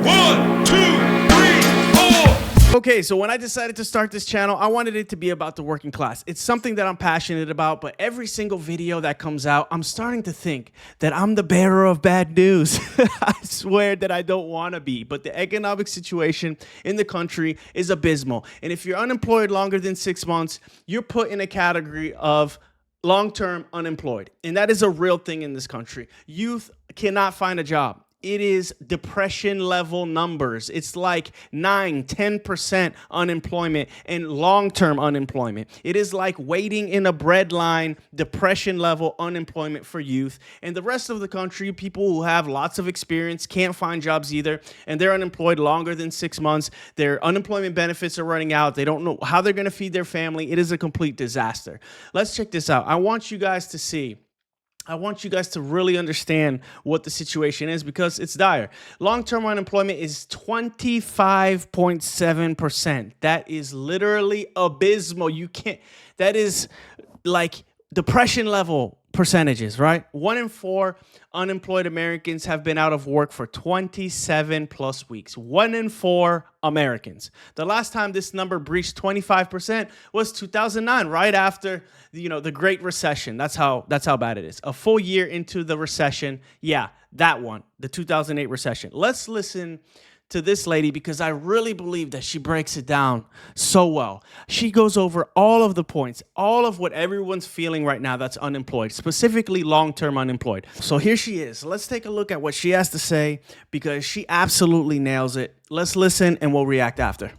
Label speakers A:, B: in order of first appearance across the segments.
A: 1, 2, 3, 4.
B: Okay, so when I decided to start this channel, I wanted it to be about the working class. It's something that I'm passionate about, but every single video that comes out, I'm starting to think that I'm the bearer of bad news. I swear that I don't want to be, but the economic situation in the country is abysmal. And if you're unemployed longer than 6 months, you're put in a category of long-term unemployed. And that is a real thing in this country. Youth cannot find a job. It is depression level numbers. It's like 9-10% unemployment and long-term unemployment. It is like waiting in a bread line, depression level unemployment for youth. And the rest of the country, people who have lots of experience can't find jobs either, and they're unemployed longer than 6 months. Their unemployment benefits are running out. They don't know how they're going to feed their family. It is a complete disaster. Let's check this out. I want you guys to really understand what the situation is because it's dire. Long-term unemployment is 25.7%. That is literally abysmal. That is like depression level percentages, right? 1 in 4 unemployed Americans have been out of work for 27 plus weeks. 1 in 4 Americans. The last time this number breached 25% was 2009, right after the Great Recession. That's how bad it is. A full year into the recession. Yeah, that one, the 2008 recession. Let's listen to this lady because I really believe that she breaks it down so well. She goes over all of the points, all of what everyone's feeling right now that's unemployed, specifically long-term unemployed. So here she is. Let's take a look at what she has to say because she absolutely nails it. Let's listen and we'll react after.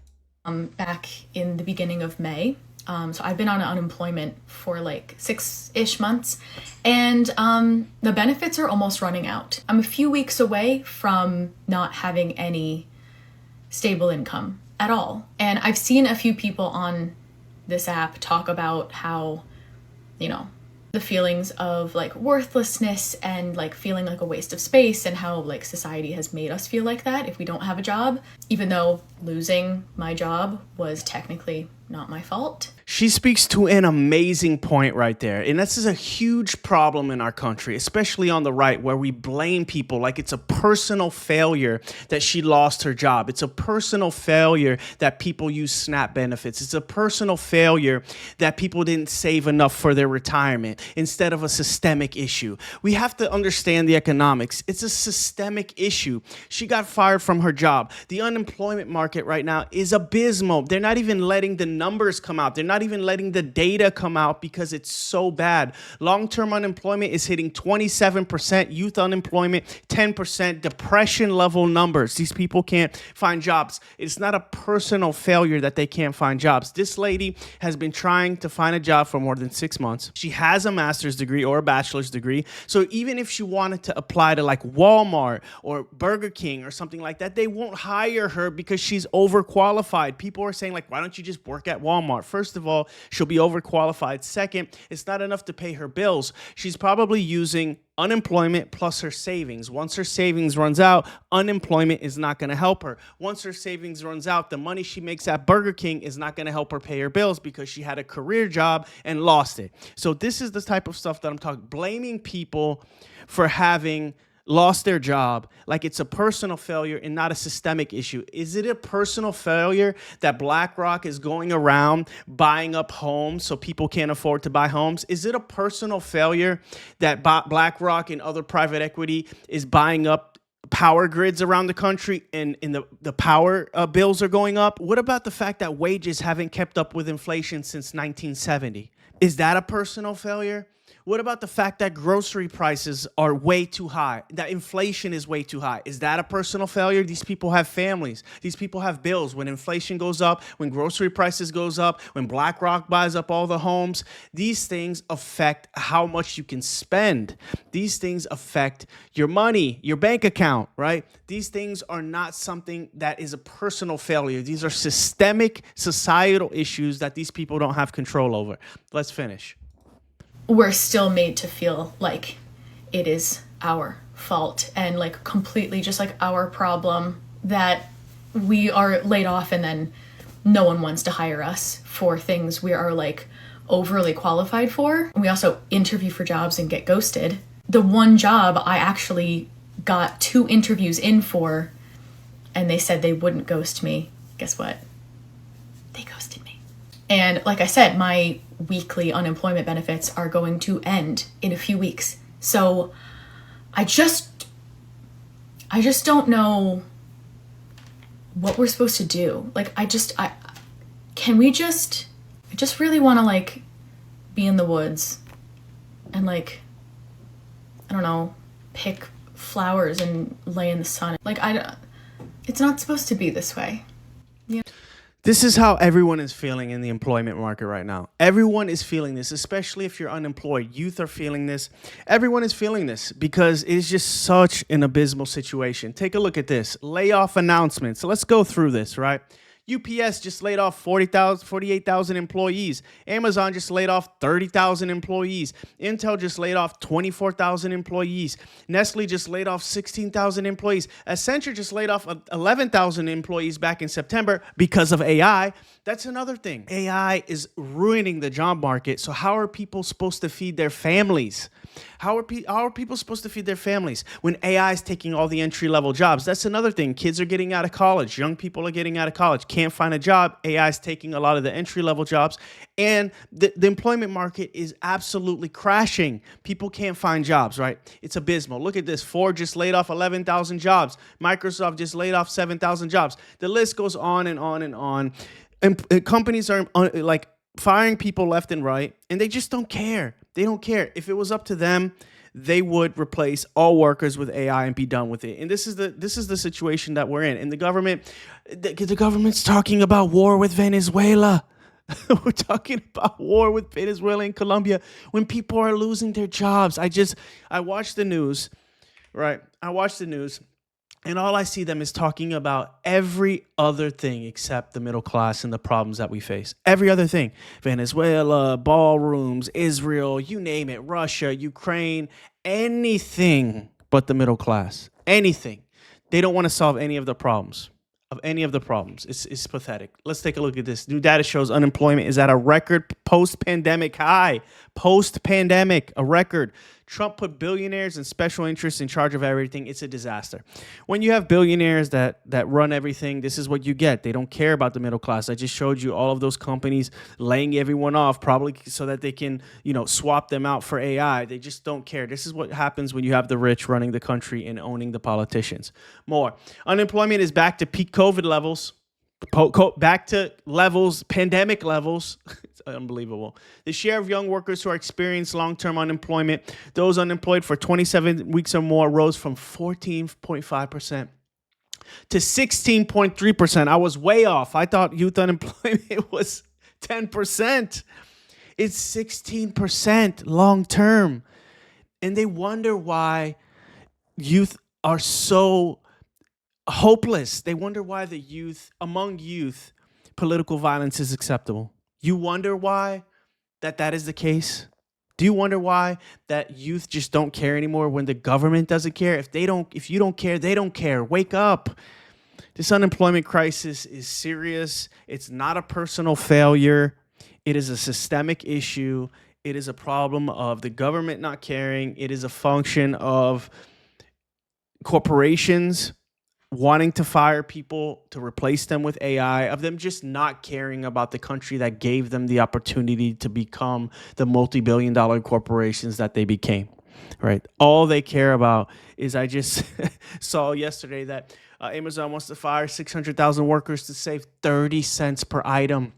C: Back in the beginning of May. So I've been on unemployment for like 6-ish months and the benefits are almost running out. I'm a few weeks away from not having any stable income at all. And I've seen a few people on this app talk about how, the feelings of like worthlessness and like feeling like a waste of space and how like society has made us feel like that if we don't have a job, even though losing my job was technically not my fault.
B: She speaks to an amazing point right there. And this is a huge problem in our country, especially on the right, where we blame people like it's a personal failure that she lost her job. It's a personal failure that people use SNAP benefits. It's a personal failure that people didn't save enough for their retirement instead of a systemic issue. We have to understand the economics. It's a systemic issue. She got fired from her job. The unemployment market right now is abysmal. They're not even letting the numbers come out. They're not even letting the data come out because it's so bad. Long-term unemployment is hitting 27%, youth unemployment 10%, depression level numbers. These people can't find jobs. It's not a personal failure that they can't find jobs. This lady has been trying to find a job for more than 6 months. She has a master's degree or a bachelor's degree. So even if she wanted to apply to like Walmart or Burger King or something like that, they won't hire her because she's overqualified. People are saying like, why don't you just work at Walmart? First of all, she'll be overqualified. Second, it's not enough to pay her bills. She's probably using unemployment plus her savings. Once her savings runs out, unemployment is not going to help her. Once her savings runs out, the money she makes at Burger King is not going to help her pay her bills because she had a career job and lost it. So this is the type of stuff that I'm talking, blaming people for having lost their job like it's a personal failure and not a systemic issue. Is it a personal failure that BlackRock is going around buying up homes so people can't afford to buy homes? Is it a personal failure that BlackRock and other private equity is buying up power grids around the country and the power bills are going up? What about the fact that wages haven't kept up with inflation since 1970? Is that a personal failure? What about the fact that grocery prices are way too high, that inflation is way too high? Is that a personal failure? These people have families. These people have bills. When inflation goes up, when grocery prices goes up, when BlackRock buys up all the homes, these things affect how much you can spend. These things affect your money, your bank account, right? These things are not something that is a personal failure. These are systemic societal issues that these people don't have control over. Let's finish.
C: We're still made to feel like it is our fault and like completely just like our problem that we are laid off and then no one wants to hire us for things we are like overly qualified for. And we also interview for jobs and get ghosted. The one job I actually got 2 interviews in for and they said they wouldn't ghost me. Guess what? They ghosted me. And like I said, my weekly unemployment benefits are going to end in a few weeks. So I just don't know what we're supposed to do. Like, I just really want to, like, be in the woods and, like, I don't know, pick flowers and lay in the sun. Like, it's not supposed to be this way. You know?
B: This is how everyone is feeling in the employment market right now. Everyone is feeling this, especially if you're unemployed. Youth are feeling this. Everyone is feeling this because it is just such an abysmal situation. Take a look at this. Layoff announcements. So let's go through this, right? UPS just laid off 48,000 employees. Amazon just laid off 30,000 employees. Intel just laid off 24,000 employees. Nestle just laid off 16,000 employees. Accenture just laid off 11,000 employees back in September because of AI. That's another thing. AI is ruining the job market. So how are people supposed to feed their families? How are people supposed to feed their families when AI is taking all the entry-level jobs? That's another thing. Kids are getting out of college. Young people are getting out of college. Can't find a job. AI is taking a lot of the entry-level jobs. And the employment market is absolutely crashing. People can't find jobs, right? It's abysmal. Look at this. Ford just laid off 11,000 jobs. Microsoft just laid off 7,000 jobs. The list goes on and on and on. And companies are like firing people left and right, and they just don't care. They don't care. If it was up to them, they would replace all workers with AI and be done with it. And this is the situation that we're in. And the government's talking about war with Venezuela. We're talking about war with Venezuela and Colombia when people are losing their jobs. I watch the news, right? I watch the news. And all I see them is talking about every other thing except the middle class and the problems that we face. Every other thing. Venezuela, ballrooms, Israel, you name it, Russia, Ukraine, anything but the middle class. Anything. They don't want to solve any of the problems. It's pathetic. Let's take a look at this. New data shows unemployment is at a record post-pandemic high. Post-pandemic, a record. Trump put billionaires and special interests in charge of everything. It's a disaster. When you have billionaires that run everything, this is what you get. They don't care about the middle class. I just showed you all of those companies laying everyone off, probably so that they can, swap them out for AI. They just don't care. This is what happens when you have the rich running the country and owning the politicians. More. Unemployment is back to peak COVID levels. Back to levels, pandemic levels. It's unbelievable. The share of young workers who are experiencing long-term unemployment, those unemployed for 27 weeks or more, rose from 14.5% to 16.3%. I was way off. I thought youth unemployment was 10%. It's 16% long-term. And they wonder why youth are so hopeless. They wonder why among youth, political violence is acceptable. You wonder why that is the case? Do you wonder why that youth just don't care anymore when the government doesn't care? If you don't care, they don't care. Wake up. This unemployment crisis is serious. It's not a personal failure. It is a systemic issue. It is a problem of the government not caring. It is a function of corporations wanting to fire people to replace them with AI, of them just not caring about the country that gave them the opportunity to become the multi-billion-dollar corporations that they became, right? All they care about is, I just saw yesterday that Amazon wants to fire 600,000 workers to save 30 cents per item.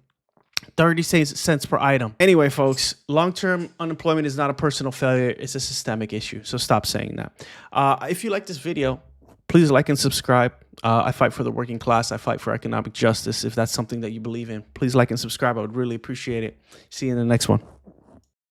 B: 30 cents per item. Anyway, folks, long-term unemployment is not a personal failure. It's a systemic issue. So stop saying that. If you like this video, please like and subscribe. I fight for the working class. I fight for economic justice. If that's something that you believe in, please like and subscribe. I would really appreciate it. See you in the next one.